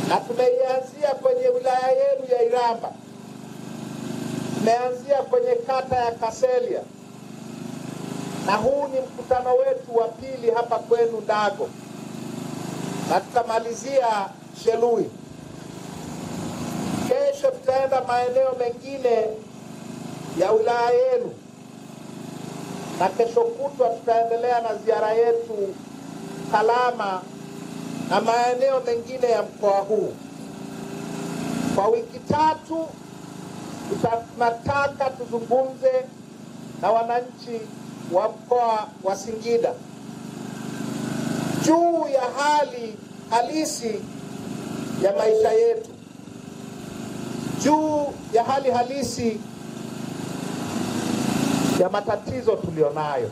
na tumeianzia kwenye wilaya yenu ya Iramba, tumeanzia kwenye kata ya Kaselia, na huu ni mkutano wetu wa pili hapa kwenu Ndago, na tutamalizia Shelui. Kesho tutaenda maeneo mengine ya wilaya yenu, na kesho kutwa tutaendelea na ziara yetu Kalama na maeneo mengine ya mkoa huu. Kwa wiki 3 tunataka tuzungumze na wananchi wa mkoa wa Singida juu ya hali halisi ya maisha yetu, juu ya hali halisi ya matatizo tulionayo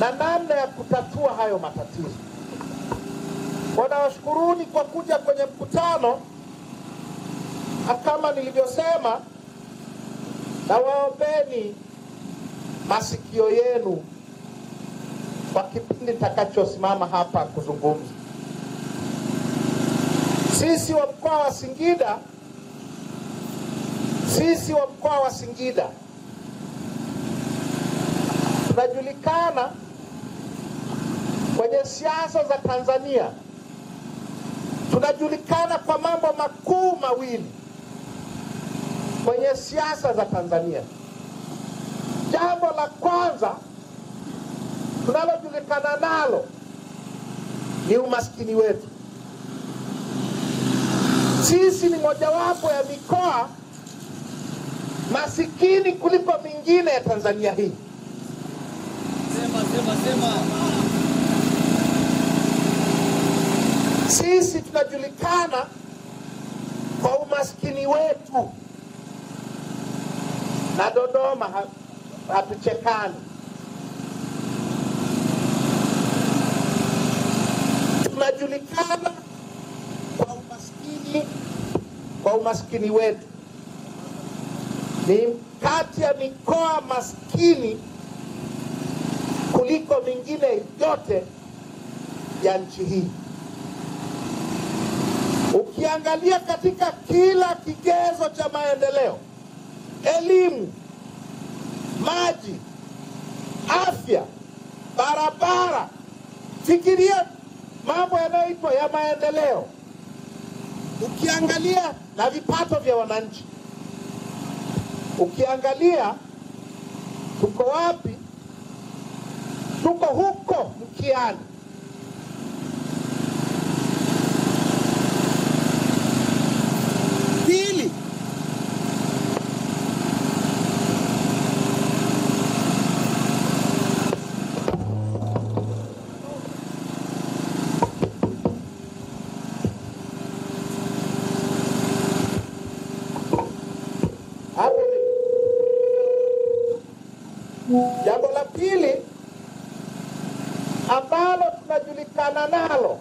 na namna ya kutatua hayo matatizo. Nawashukuruni kwa kuja kwenye mkutano, na kama nilivyosema, na waombeni masikio yenu kwa kipindi nitakachosimama hapa kuzungumza. Sisi wa mkoa wa Singida tunajulikana kwenye siasa za Tanzania, tunajulikana kwa mambo makuu mawili kwenye siasa za Tanzania. Jambo la kwanza tunalojulikana nalo ni umaskini wetu. Sisi ni mojawapo ya mikoa masikini kuliko mingine ya Tanzania hii. Sema. Sisi tunajulikana kwa umaskini wetu, na Dodoma hatuchekani. Tunajulikana kwa umaskini wetu. Ni kati ya mikoa maskini kuliko mingine yote ya nchi hii. Ukiangalia katika kila kigezo cha maendeleo, elimu, maji, afya, barabara, fikiria mambo yanayoitwa ya maendeleo. Ukiangalia na vipato vya wananchi, ukiangalia tuko wapi? Tuko huko mkiani. Pili, jambo la pili ambalo tunajulikana nalo,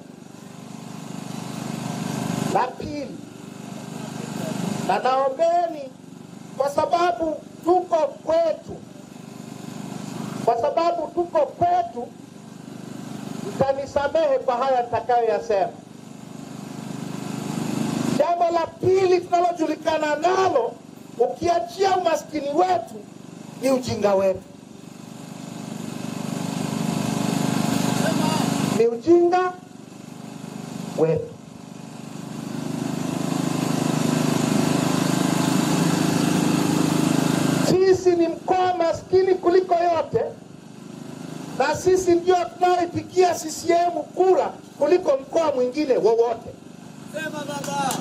la pili, na naombeni kwa sababu tuko kwetu, mtanisamehe kwa haya nitakayoyasema. Jambo la pili tunalojulikana nalo, ukiachia umaskini wetu, ni ujinga wetu. Ni ujinga wetu. Sisi ni mkoa maskini kuliko yote, na sisi ndio tunaoipigia CCM kura kuliko mkoa mwingine wowote. Sema baba.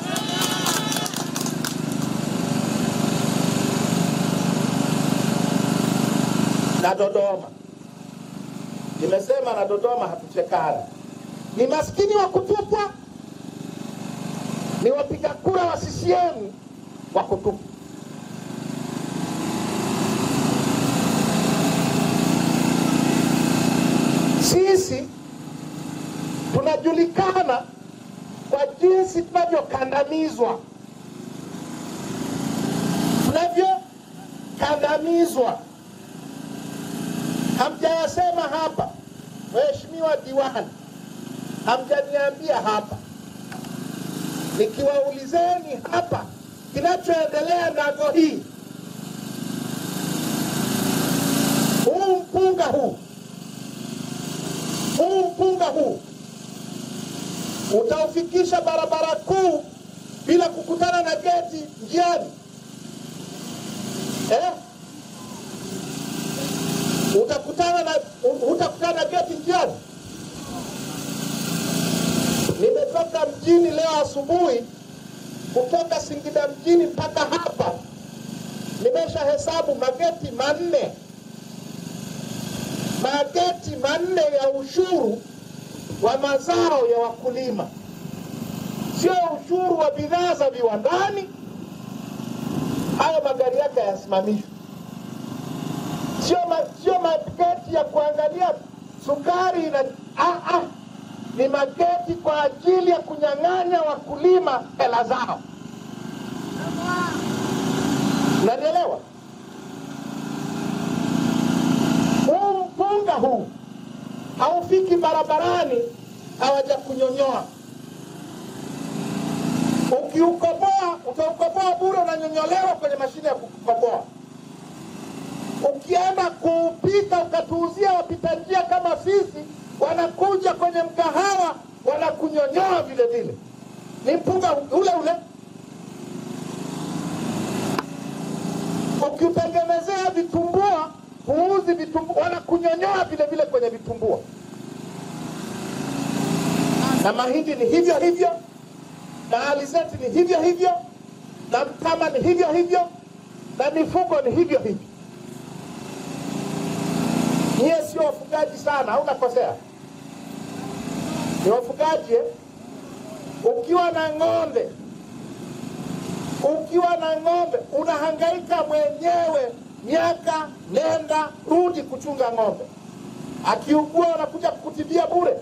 Na Dodoma, nimesema na Dodoma hatuchekani. Ni maskini wa kutupwa, ni wapiga kura wa CCM wa kutupwa. Sisi tunajulikana kwa jinsi tunavyokandamizwa. Hamjayasema hapa, Mheshimiwa Diwani, hamjaniambia hapa. Nikiwaulizeni hapa kinachoendelea Ndago hii, huu mpunga huu utaufikisha barabara kuu bila kukutana na geti njiani? Utakutana na geti njiani? Nimetoka mjini leo asubuhi, kutoka Singida mjini mpaka hapa nimesha hesabu mageti manne ya ushuru wa mazao ya wakulima. Sio ushuru wa bidhaa za viwandani, hayo magari yake yasimamishwe. Sio mageti ya kuangalia sukari na ni mageti kwa ajili ya kunyang'anya wakulima hela zao. Unanielewa? Huu mpunga huu haufiki barabarani hawaja kunyonyoa. Ukiukoboa, utaukoboa bure, unanyonyolewa kwenye mashine ya kukoboa. Ukienda kuupika ukatuuzia wapita njia kama sisi, wanakuja kwenye mkahawa wanakunyonyoa vile vile. Ni mpunga ule ule. Ukitengenezea vitumbua, huuzi vitumbua, wanakunyonyoa vile vile kwenye vitumbua. Na mahindi ni hivyo hivyo, na alizeti ni hivyo hivyo, na mtama ni hivyo hivyo, na mifugo ni hivyo hivyo. Nyie sio wafugaji sana, au nakosea? Ni wafugaji Ukiwa na ng'ombe unahangaika mwenyewe miaka nenda rudi kuchunga ng'ombe. Akiugua wanakuja kukutibia bure,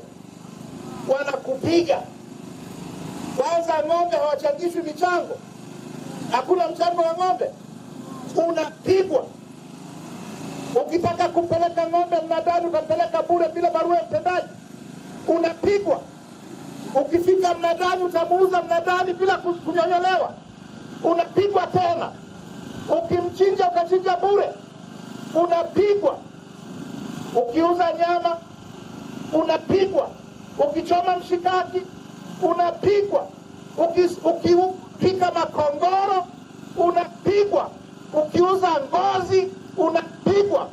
wanakupiga. Kwanza ng'ombe hawachangishwi michango, hakuna mchango wa ng'ombe, unapigwa. Ukitaka kupeleka ng'ombe mnadani utapeleka bure bila barua ya mtendaji, unapigwa. Ukifika mnadani utamuuza mnadani bila kunyonyolewa, unapigwa tena. Ukimchinja ukachinja bure, unapigwa. Ukiuza nyama unapigwa. Ukichoma mshikaki unapigwa. Ukipika makongoro unapigwa. Ukiuza ngozi unapigwa.